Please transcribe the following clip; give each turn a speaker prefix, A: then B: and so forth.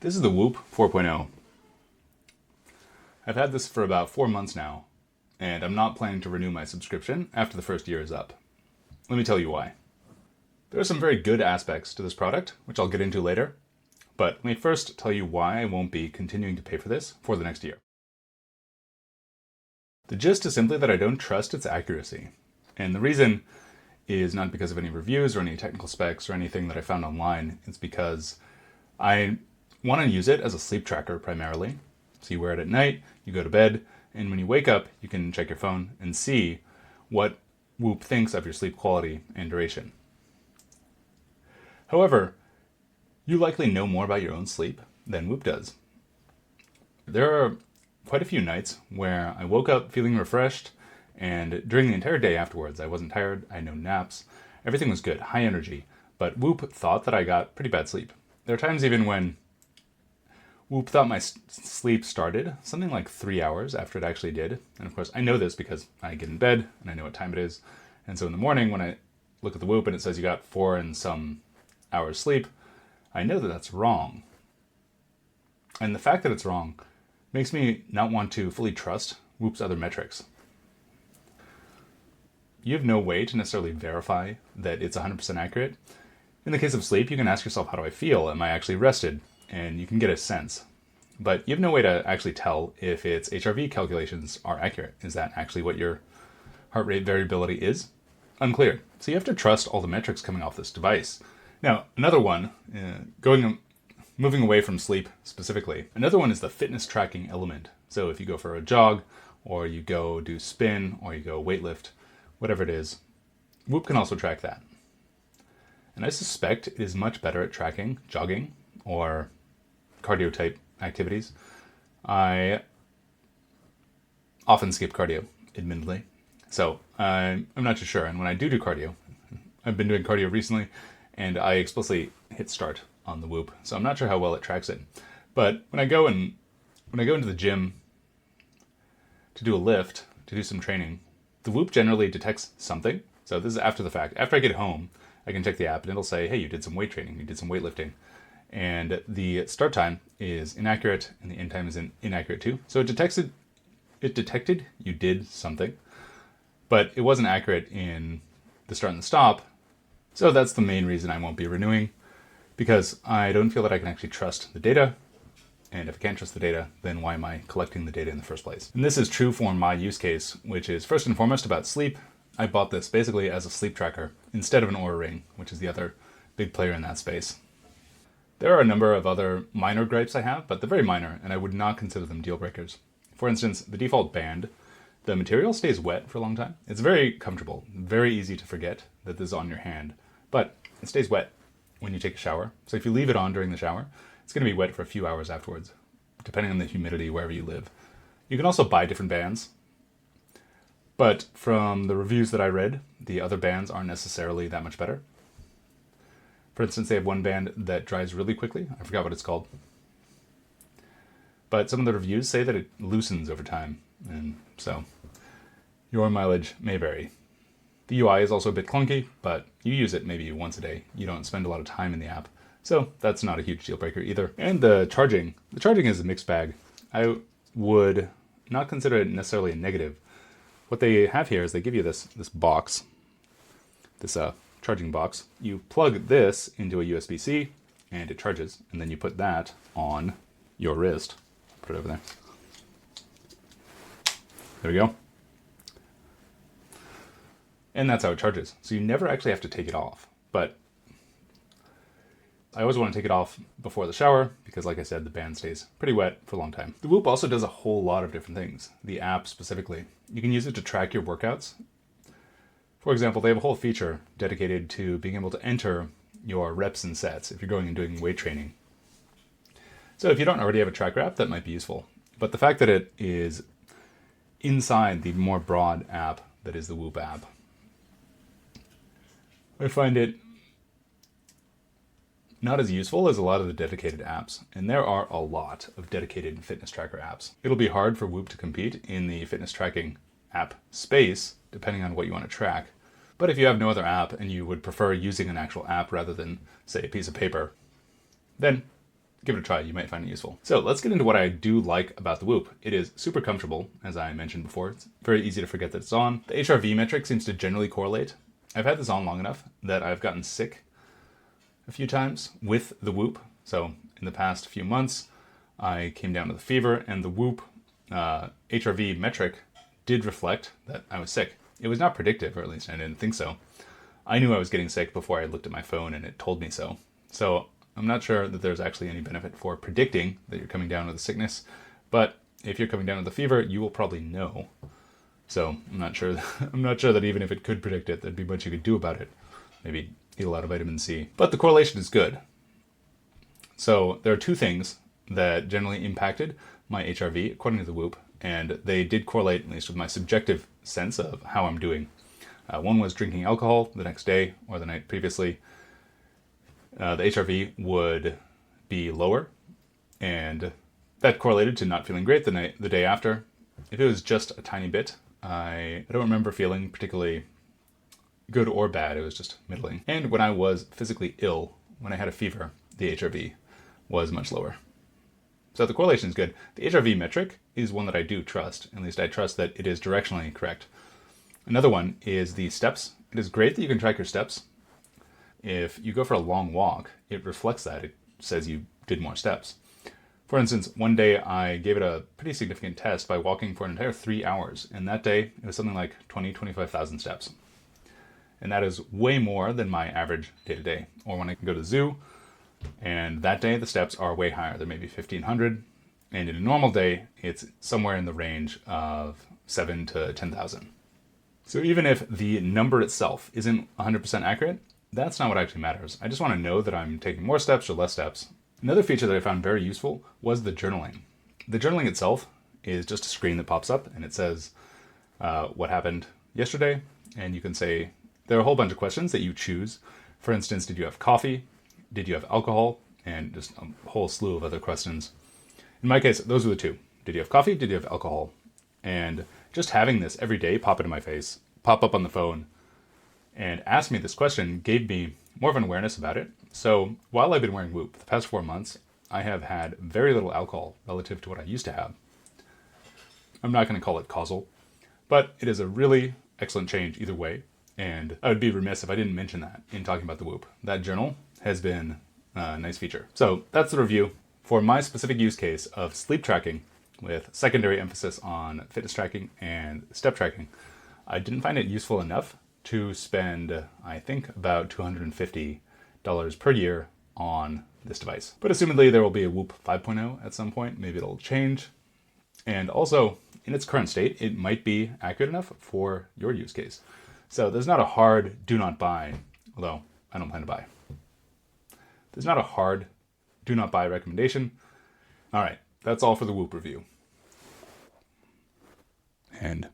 A: This is the Whoop 4.0. I've had this for about 4 months now, and I'm not planning to renew my subscription after the first year is up. Let me tell you why. There are some very good aspects to this product, which I'll get into later, but let me first tell you why I won't be continuing to pay for this for the next year. The gist is simply that I don't trust its accuracy, and the reason is not because of any reviews or any technical specs or anything that I found online. It's because I want to use it as a sleep tracker primarily. So you wear it at night, you go to bed, and when you wake up, you can check your phone and see what Whoop thinks of your sleep quality and duration. However, you likely know more about your own sleep than Whoop does. There are quite a few nights where I woke up feeling refreshed, and during the entire day afterwards, I wasn't tired, I had no naps, everything was good, high energy, but Whoop thought that I got pretty bad sleep. There are times even when Whoop thought my sleep started something like 3 hours after it actually did. And of course, I know this because I get in bed and I know what time it is. And so in the morning, when I look at the Whoop and it says you got 4 and some hours sleep, I know that that's wrong. And the fact that it's wrong makes me not want to fully trust Whoop's other metrics. You have no way to necessarily verify that it's 100% accurate. In the case of sleep, you can ask yourself, how do I feel? Am I actually rested? And you can get a sense. But you have no way to actually tell if its HRV calculations are accurate. Is that actually what your heart rate variability is? Unclear. So you have to trust all the metrics coming off this device. Now, another one, moving away from sleep specifically, another one is the fitness tracking element. So if you go for a jog, or you go do spin, or you go weightlift, whatever it is, Whoop can also track that. And I suspect it is much better at tracking jogging or cardio type activities. I often skip cardio, admittedly. So I'm not too sure. And when I do cardio, I've been doing cardio recently, and I explicitly hit start on the Whoop. So I'm not sure how well it tracks it. But when I go into the gym to do a lift, to do some training, the Whoop generally detects something. So this is after the fact. After I get home, I can check the app and it'll say, hey, you did some weight training, you did some weightlifting. And the start time is inaccurate and the end time is inaccurate too. So it detected you did something, but it wasn't accurate in the start and the stop. So that's the main reason I won't be renewing, because I don't feel that I can actually trust the data. And if I can't trust the data, then why am I collecting the data in the first place? And this is true for my use case, which is first and foremost about sleep. I bought this basically as a sleep tracker instead of an Oura Ring, which is the other big player in that space. There are a number of other minor gripes I have, but they're very minor, and I would not consider them deal breakers. For instance, the default band, the material stays wet for a long time. It's very comfortable, very easy to forget that this is on your hand, but it stays wet when you take a shower. So if you leave it on during the shower, it's going to be wet for a few hours afterwards, depending on the humidity wherever you live. You can also buy different bands, but from the reviews that I read, the other bands aren't necessarily that much better. For instance, they have one band that dries really quickly. I forgot what it's called. But some of the reviews say that it loosens over time, and so your mileage may vary. The UI is also a bit clunky, but you use it maybe once a day. You don't spend a lot of time in the app, so that's not a huge deal breaker either. And the charging is a mixed bag. I would not consider it necessarily a negative. What they have here is they give you this box, this charging box. You plug this into a USB-C and it charges, and then you put that on your wrist. Put it over there. There we go. And that's how it charges. So you never actually have to take it off. But I always want to take it off before the shower because, like I said, the band stays pretty wet for a long time. The Whoop also does a whole lot of different things. The app specifically. You can use it to track your workouts. For example, they have a whole feature dedicated to being able to enter your reps and sets if you're going and doing weight training. So if you don't already have a tracker app, that might be useful. But the fact that it is inside the more broad app that is the Whoop app, I find it not as useful as a lot of the dedicated apps. And there are a lot of dedicated fitness tracker apps. It'll be hard for Whoop to compete in the fitness tracking app space, depending on what you want to track. But if you have no other app and you would prefer using an actual app rather than, say, a piece of paper, then give it a try. You might find it useful. So let's get into what I do like about the Whoop. It is super comfortable, as I mentioned before. It's very easy to forget that it's on. The HRV metric seems to generally correlate. I've had this on long enough that I've gotten sick a few times with the Whoop. So in the past few months, I came down with a fever, and the Whoop HRV metric did reflect that I was sick. It was not predictive, or at least I didn't think so. I knew I was getting sick before I looked at my phone and it told me so. So I'm not sure that there's actually any benefit for predicting that you're coming down with a sickness, but if you're coming down with a fever, you will probably know. So I'm not sure that even if it could predict it, there'd be much you could do about it. Maybe eat a lot of vitamin C. But the correlation is good. So there are two things that generally impacted my HRV according to the Whoop, and they did correlate, at least with my subjective sense of how I'm doing. One was drinking alcohol the next day or the night previously. The HRV would be lower, and that correlated to not feeling great the day after. If it was just a tiny bit, I don't remember feeling particularly good or bad. It was just middling. And when I was physically ill, when I had a fever, the HRV was much lower. So the correlation is good. The HRV metric is one that I do trust. At least I trust that it is directionally correct. Another one is the steps. It is great that you can track your steps. If you go for a long walk, it reflects that. It says you did more steps. For instance, one day I gave it a pretty significant test by walking for an entire 3 hours. And that day, it was something like 25,000 steps. And that is way more than my average day-to-day. Or when I can go to the zoo, and that day the steps are way higher. They're maybe 1,500. And in a normal day, it's somewhere in the range of 7 to 10,000. So even if the number itself isn't 100% accurate, that's not what actually matters. I just want to know that I'm taking more steps or less steps. Another feature that I found very useful was the journaling. The journaling itself is just a screen that pops up and it says what happened yesterday. And you can say, there are a whole bunch of questions that you choose. For instance, did you have coffee? Did you have alcohol? And just a whole slew of other questions. In my case, those were the two. Did you have coffee? Did you have alcohol? And just having this every day pop into my face, pop up on the phone, and ask me this question gave me more of an awareness about it. So while I've been wearing Whoop the past 4 months, I have had very little alcohol relative to what I used to have. I'm not going to call it causal, but it is a really excellent change either way. And I would be remiss if I didn't mention that in talking about the Whoop. That journal has been a nice feature. So that's the review for my specific use case of sleep tracking with secondary emphasis on fitness tracking and step tracking. I didn't find it useful enough to spend, I think, about $250 per year on this device. But assumedly there will be a Whoop 5.0 at some point. Maybe it'll change. And also, in its current state, it might be accurate enough for your use case. So there's not a hard do not buy, although I don't plan to buy. There's not a hard do not buy recommendation. All right, that's all for the Whoop review. And